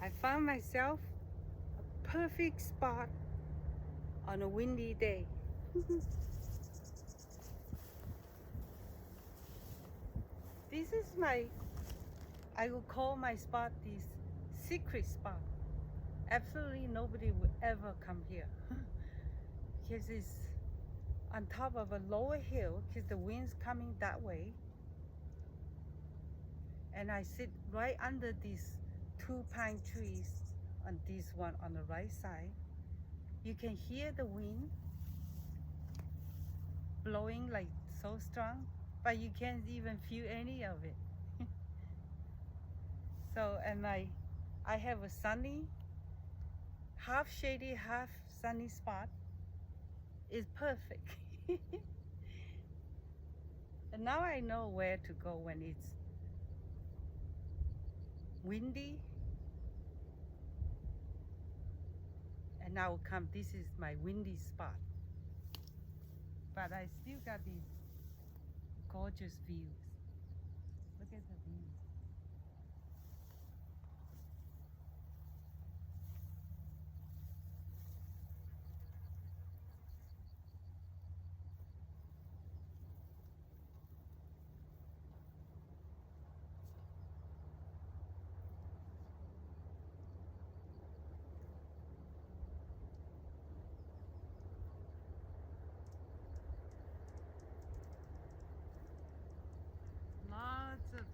I found myself a perfect spot on a windy day. This is I will call my spot this secret spot. Absolutely nobody will ever come here because it's on top of a lower hill because the wind's coming that way. And I sit right under these 2 pine trees on this one on the right side. You can hear the wind blowing like so strong, but you can't even feel any of it. So, and I have a sunny, half shady, half sunny spot. It's perfect. And now I know where to go when it's windy. And now come, this is my windy spot. But I still got these gorgeous views. Look at the views. Lots of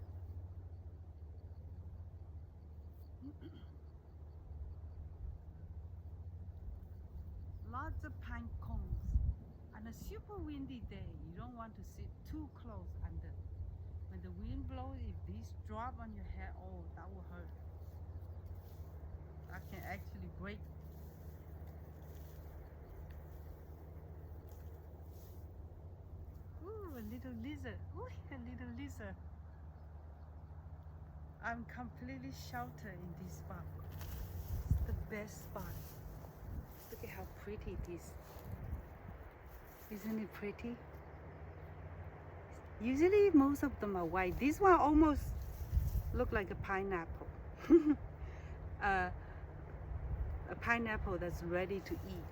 lots of pine cones. On a super windy day, you don't want to sit too close under. When the wind blows, if these drop on your head, oh, that will hurt. That can actually break. Ooh, a little lizard. Ooh, a little lizard. I'm completely sheltered in this spot. It's the best spot. Look at how pretty it is. Isn't it pretty? Usually most of them are white. This one almost look like a pineapple. A pineapple that's ready to eat.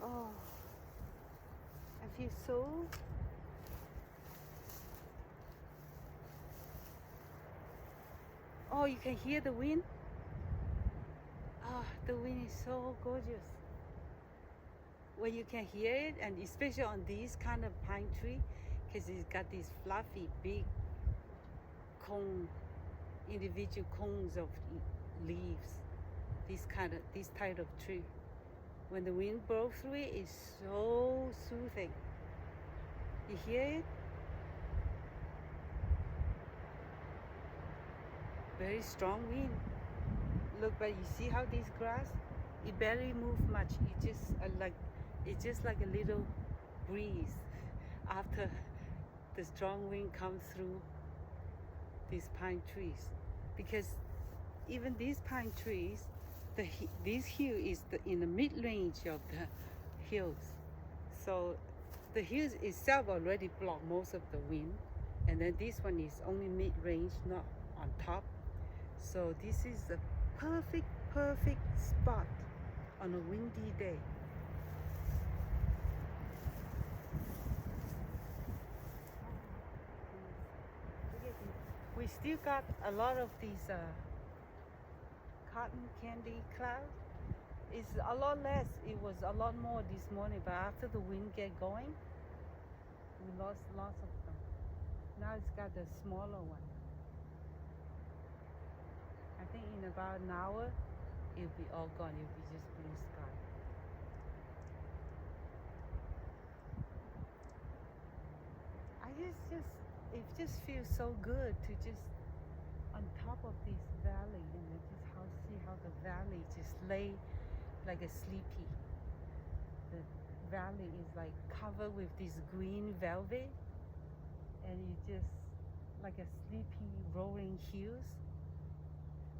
Oh, I feel so oh, you can hear the wind. Oh, the wind is so gorgeous. When you can hear it, and especially on this kind of pine tree, because it's got these fluffy big cone, individual cones of leaves. This type of tree. When the wind blows through it, it's so soothing. You hear it? Very strong wind. Look, but you see how this grass, it barely moves much. It's just like a little breeze after the strong wind comes through these pine trees. Because even these pine trees, this hill is in the mid-range of the hills. So the hills itself already block most of the wind. And then this one is only mid-range, not on top. So this is a perfect spot on a windy day. We still got a lot of these cotton candy clouds. It's a lot less. It was a lot more this morning, but after the wind get going, we lost lots of them. Now it's got the smaller one. I think in about an hour, it'll be all gone. It'll be just blue sky. It just feels so good to just on top of this valley, and see how the valley just lay like a sleepy. The valley is like covered with this green velvet, and it's just like a sleepy rolling hills.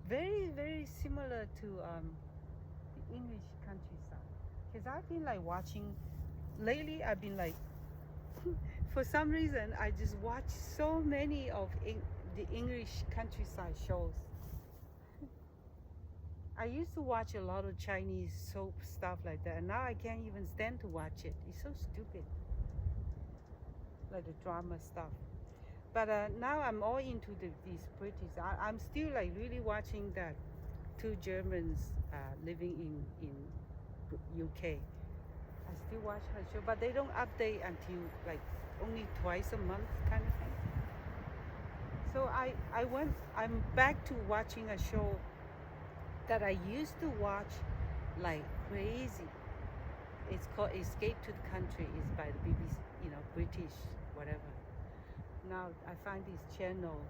Very similar to the English countryside. Because I've been like watching lately. I've been like for some reason I just watch so many of the English countryside shows. I used to watch a lot of Chinese soap stuff like that, and now I can't even stand to watch it. It's so stupid, like the drama stuff. But now I'm all into these British. I'm still like really watching that two Germans living in UK. I still watch her show, but they don't update until like only twice a month kind of thing. So I'm back to watching a show that I used to watch like crazy. It's called Escape to the Country. It's by the BBC, British, whatever. Now I find this channel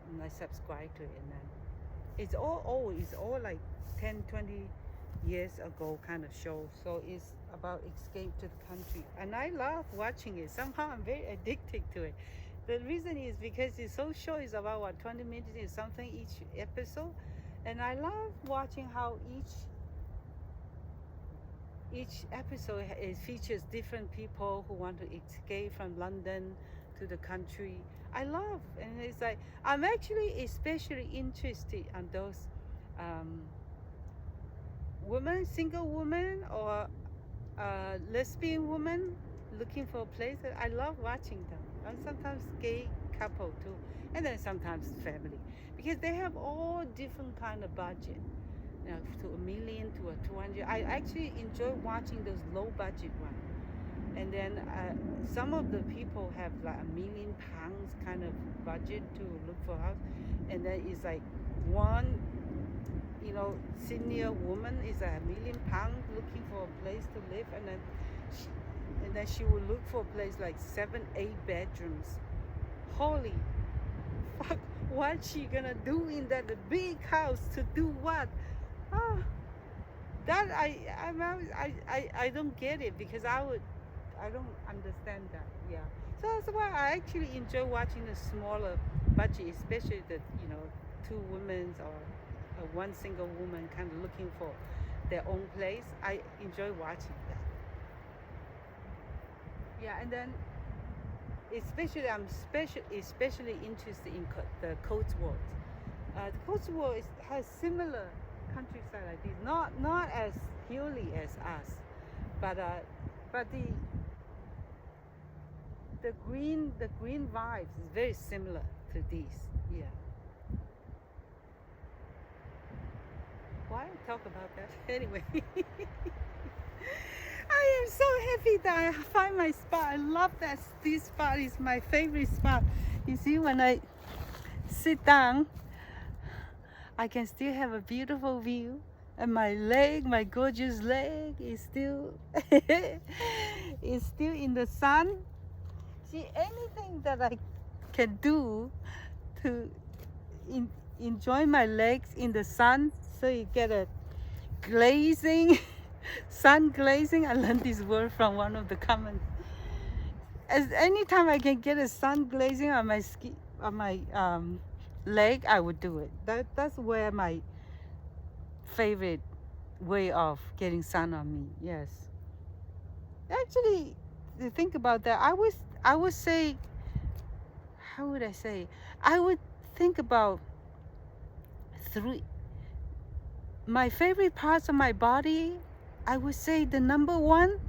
and I subscribe to it, and then it's all old. It's all like 10, 20 years ago kind of show. So it's about escape to the country, and I love watching it. Somehow I'm very addicted to it. The reason is because it's so short. It's about 20 minutes or something each episode, and I love watching how each episode features different people who want to escape from London to the country. I love, and it's like I'm actually especially interested in those women, single women, or lesbian women looking for a place. I love watching them, and sometimes gay couple too, and then sometimes family, because they have all different kind of budget. To $1 million to a 200. I actually enjoy watching those low budget ones. And then some of the people have like £1 million kind of budget to look for a house, and then it's like one, senior woman is £1 million looking for a place to live, and then she will look for a place like 7, 8 bedrooms. Holy fuck! What's she gonna do in that big house? To do what? That I don't get it, because I don't understand that. Yeah, so that's why I actually enjoy watching the smaller budget, especially the two women or one single woman kind of looking for their own place. I enjoy watching that. Yeah, and then I'm especially interested in the Cotswolds. The Cotswolds has similar countryside like this, not as hilly as us, but the green vibes is very similar to these. Yeah. Why talk about that anyway? I am so happy that I find my spot. I love that this spot is my favorite spot. You see, when I sit down, I can still have a beautiful view, and my gorgeous leg is still in the sun. See, anything that I can do to enjoy my legs in the sun, so you get a glazing, sun glazing. I learned this word from one of the comments. As anytime I can get a sun glazing on my skin, on my leg, I would do it. That's where my favorite way of getting sun on me. Yes, actually, to think about that, I would say, how would I say? I would think about my favorite parts of my body. I would say the number one,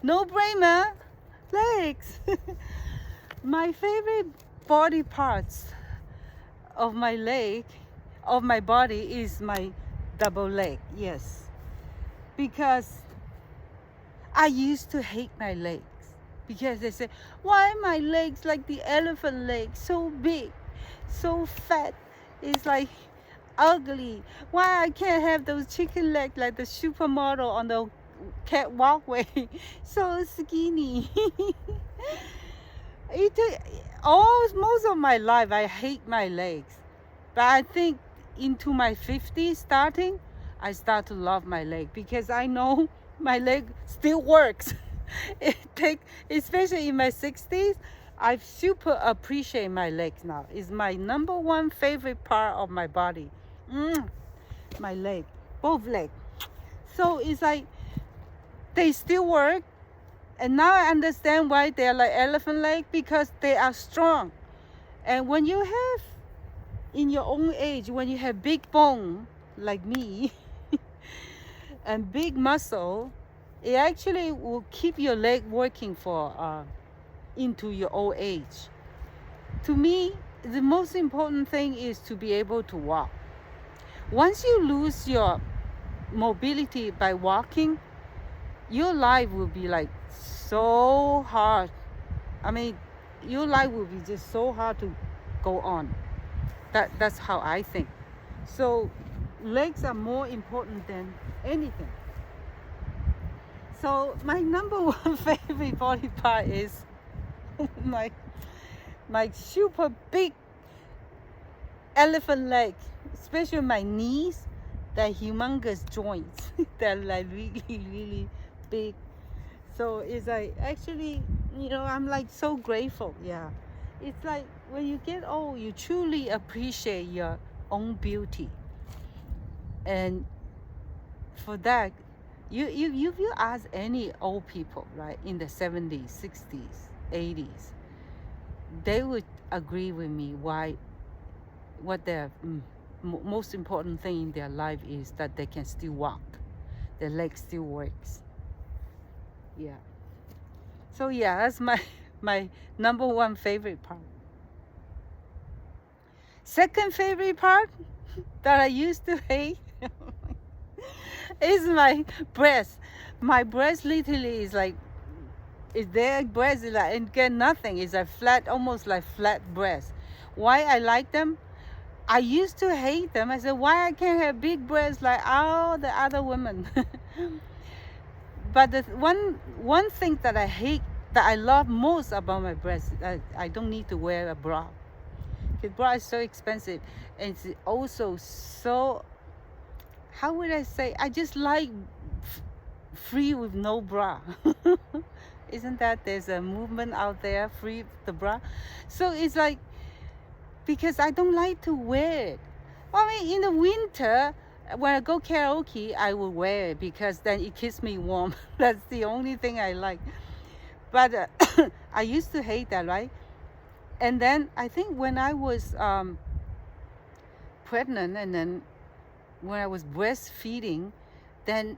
no brainer, legs. My favorite body parts of my body is my double leg. Yes, because I used to hate my legs, because they say, why are my legs like the elephant legs, so big, so fat, it's like ugly? Why I can't have those chicken legs like the supermodel on the catwalkway, so skinny? Most of my life I hate my legs, but I think into my 50s starting, I start to love my leg, because I know my leg still works. Especially in my 60s, I super appreciate my legs now. It's my number one favorite part of my body. My leg, both legs. So it's like they still work. And now I understand why they're like elephant leg, because they are strong. And when you have, in your own age, when you have big bone like me and big muscle, it actually will keep your leg working for into your old age. To me, the most important thing is to be able to walk. Once you lose your mobility by walking, your life will be like so hard. I mean, your life will be just so hard to go on. That's how I think. So legs are more important than anything. So my number one favorite body part is my super big elephant leg, especially my knees, the humongous joints. They're like really big. So it's like, actually, I'm like so grateful. Yeah, it's like when you get old, you truly appreciate your own beauty. And for that, you ask any old people, right, in the 70s, 60s, 80s, they would agree with me what their most important thing in their life is that they can still walk, their leg still works. Yeah. So yeah, that's my number one favorite part. Second favorite part that I used to hate is my breast. My breast literally is like, their breast is like, and get nothing. It's a flat, almost like flat breast. Why I like them? I used to hate them. I said, why I can't have big breasts like all the other women? But the one thing that I hate, that I love most about my breasts, I don't need to wear a bra. Because bra is so expensive, and it's also so, how would I say? I just like free with no bra. Isn't that there's a movement out there, free the bra? So it's like, because I don't like to wear it. I mean, in the winter, when I go karaoke, I will wear it because then it keeps me warm. That's the only thing I like. But I used to hate that, right? And then I think when I was pregnant, and then when I was breastfeeding, then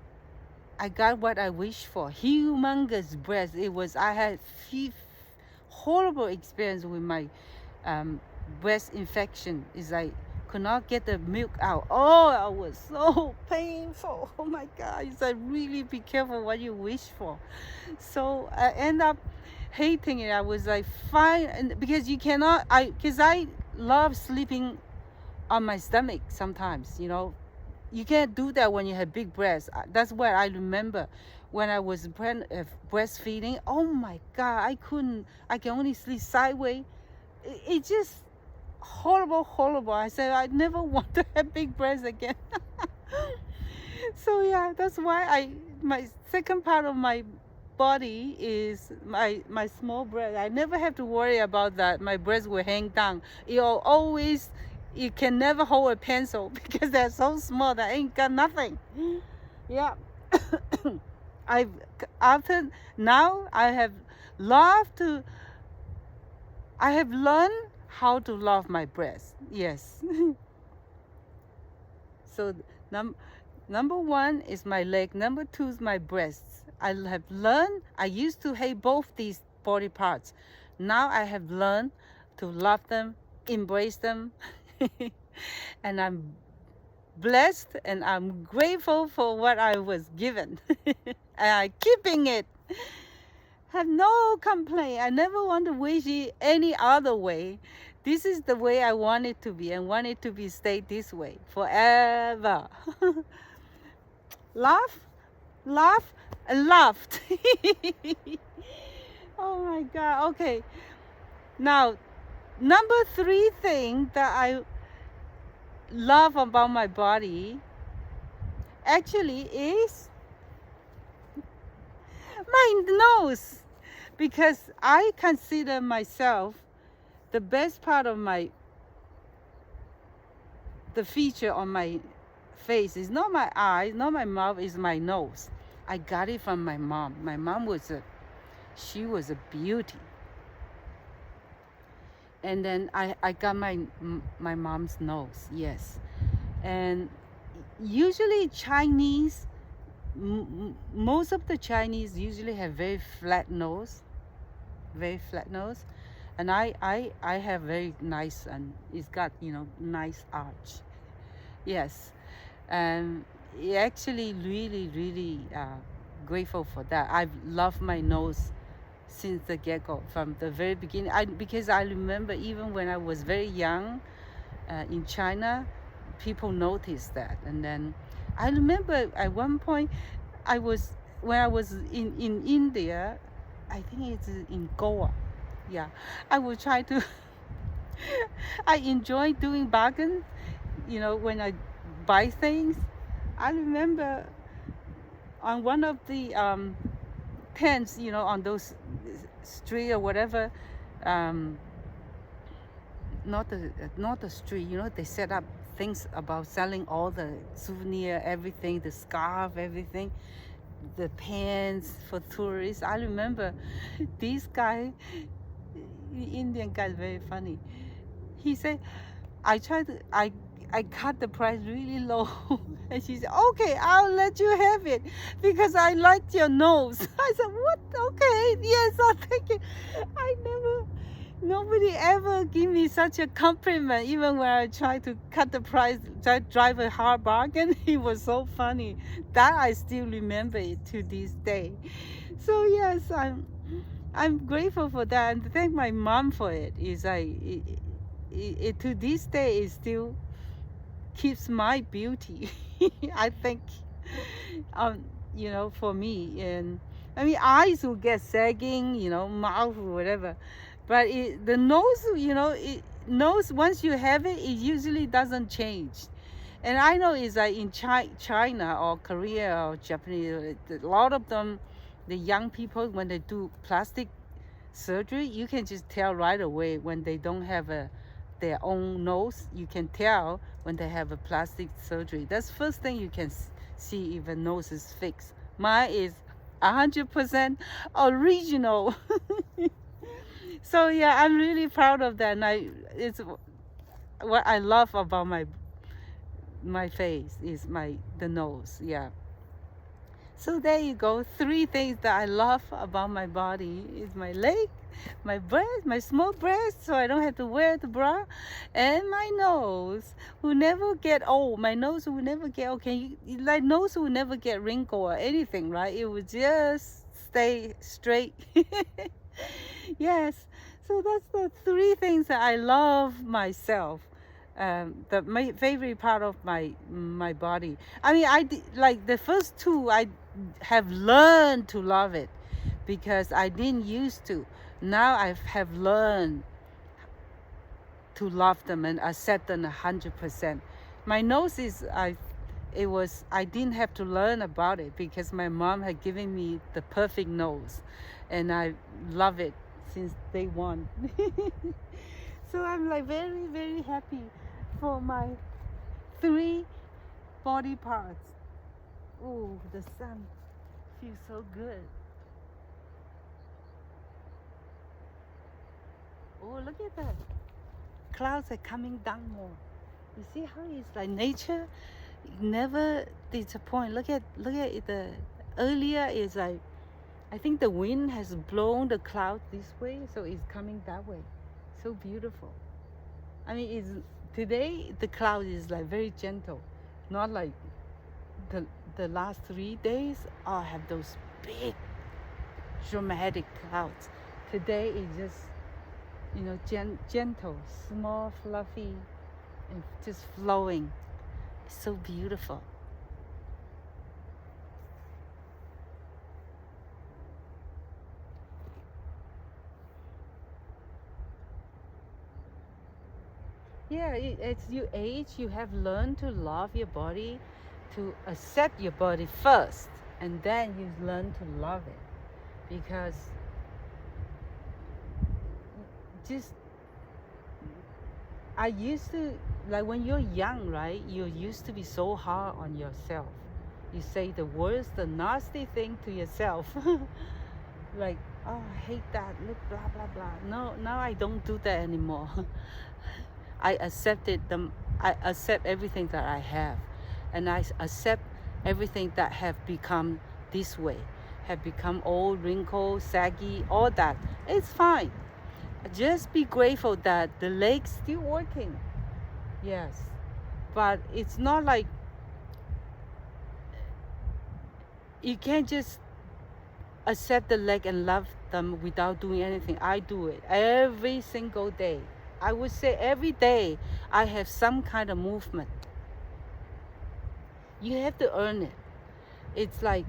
I got what I wished for. Humongous breast. I had horrible experience with my breast infection. It's like, could not get the milk out. Oh, it was so painful. Oh my God. It's like, really be careful what you wish for. So I end up hating it. I was like, fine. And because you cannot, because I love sleeping on my stomach sometimes, You can't do that when you have big breasts. That's what I remember when I was breastfeeding. Oh my God, I can only sleep sideways. It's just horrible. I said, I never want to have big breasts again. So yeah, that's why my second part of my body is my small breast. I never have to worry about that. My breasts will hang down. You can never hold a pencil because they're so small that I ain't got nothing. Yeah. After now, I have learned how to love my breast. Yes. So number one is my leg. Number two is my breasts. I have learned. I used to hate both these body parts. Now I have learned to love them, embrace them. And I'm blessed and I'm grateful for what I was given. And I'm keeping it. Have no complaint. I never want to wish it any other way. This is the way I want it to be, and want it to be stayed this way forever. Laugh, and laughed. Oh my God. Okay. Now, number 3 thing that I love about my body actually is my nose, because I consider myself the best part of the feature on my face is not my eyes, not my mouth, is my nose. I got it from my mom. My mom she was a beauty. And then I got my mom's nose, yes. And usually Chinese, most of the Chinese usually have very flat nose, very flat nose. And I have very nice, and it's got, nice arch. Yes. And actually really, really grateful for that. I've loved my nose since the get-go, from the very beginning. Because I remember even when I was very young in China, people noticed that. And then I remember at one point, when I was in India, I think it's in Goa. Yeah, I would try to. I enjoy doing bargain. When I buy things, I remember on one of the tents, on those street or whatever, um, not the street. They set up things about selling all the souvenir, everything, the scarf, everything, the pants for tourists. I remember this guy, the Indian guy, is very funny. He said, I cut the price really low. And she said, okay, I'll let you have it because I liked your nose. I said, what? Okay, yes, I'll take it. Nobody ever give me such a compliment, even when I try to cut the price, drive a hard bargain. It was so funny. That I still remember it to this day. So yes, I'm grateful for that, and thank my mom for it. To this day, it still keeps my beauty. I think, for me. And I mean, eyes will get sagging, mouth or whatever, but the nose, nose, once you have it, it usually doesn't change. And I know it's like in China or Korea or Japanese, a lot of them, the young people, when they do plastic surgery, you can just tell right away when they don't have their own nose. You can tell when they have a plastic surgery. That's the first thing you can see if a nose is fixed. Mine is 100% original. So yeah, I'm really proud of that, and it's what I love about my face is the nose. Yeah. So there you go. 3 things that I love about my body is my leg, my breast, my small breast, so I don't have to wear the bra, and my nose will never get old. My nose will never get old. Like nose will never get wrinkle or anything, right? It will just stay straight. Yes. So that's the 3 things that I love myself. My favorite part of my body. I mean, like the first 2, I have learned to love it because I didn't used to. Now I have learned to love them and accept them 100%. My nose I didn't have to learn about it because my mom had given me the perfect nose, and I love it since day one. So I'm like very, very happy for my 3 body parts. Oh, the sun feels so good. Oh, look at that. Clouds are coming down more. You see how it's like nature never disappoint. Look at the earlier is like, I think the wind has blown the cloud this way, so it's coming that way. So beautiful. I mean, today the cloud is like very gentle, not like the last 3 days. I have those big dramatic clouds. Today is just gentle, small, fluffy, and just flowing. It's so beautiful. Yeah, as you age, you have learned to love your body, to accept your body first, and then you learn to love it. Because just, I used to, like when you're young, right? You used to be so hard on yourself. You say the worst, the nasty thing to yourself. like, oh, I hate that, look, blah blah blah. No, now I don't do that anymore. I accept everything that I have, and I accept everything that have become this way, have become old, wrinkled, saggy, all that. It's fine. Just be grateful that the leg's still working. Yes, but it's not like you can't just accept the leg and love them without doing anything. I do it every single day. I would say every day I have some kind of movement. You have to earn it. It's like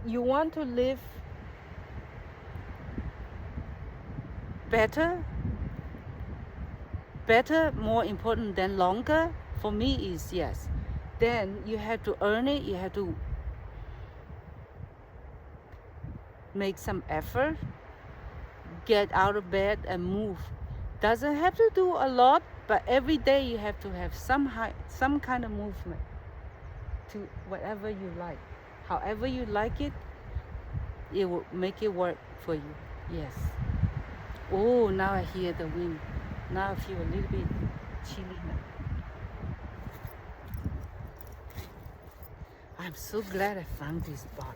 you want to live better, more important than longer. For me is yes. Then you have to earn it. You have to make some effort, get out of bed and move. Doesn't have to do a lot, but every day you have to have some kind of movement to whatever you like. However you like it, it will make it work for you. Yes. Oh, now I hear the wind. Now I feel a little bit chilly now. I'm so glad I found this spot.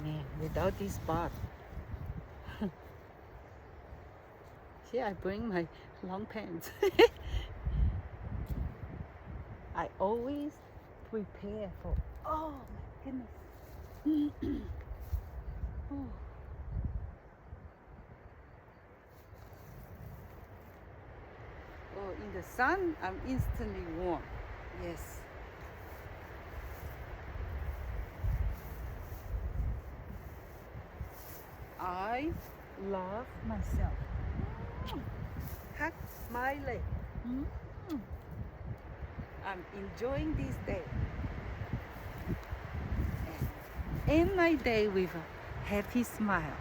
Man, without this spot. See, I bring my long pants. I always prepare for, oh my goodness. Oh. Oh, in the sun, I'm instantly warm. Yes. I love myself. Hug my leg. I'm enjoying this day. And end my day with a happy smile.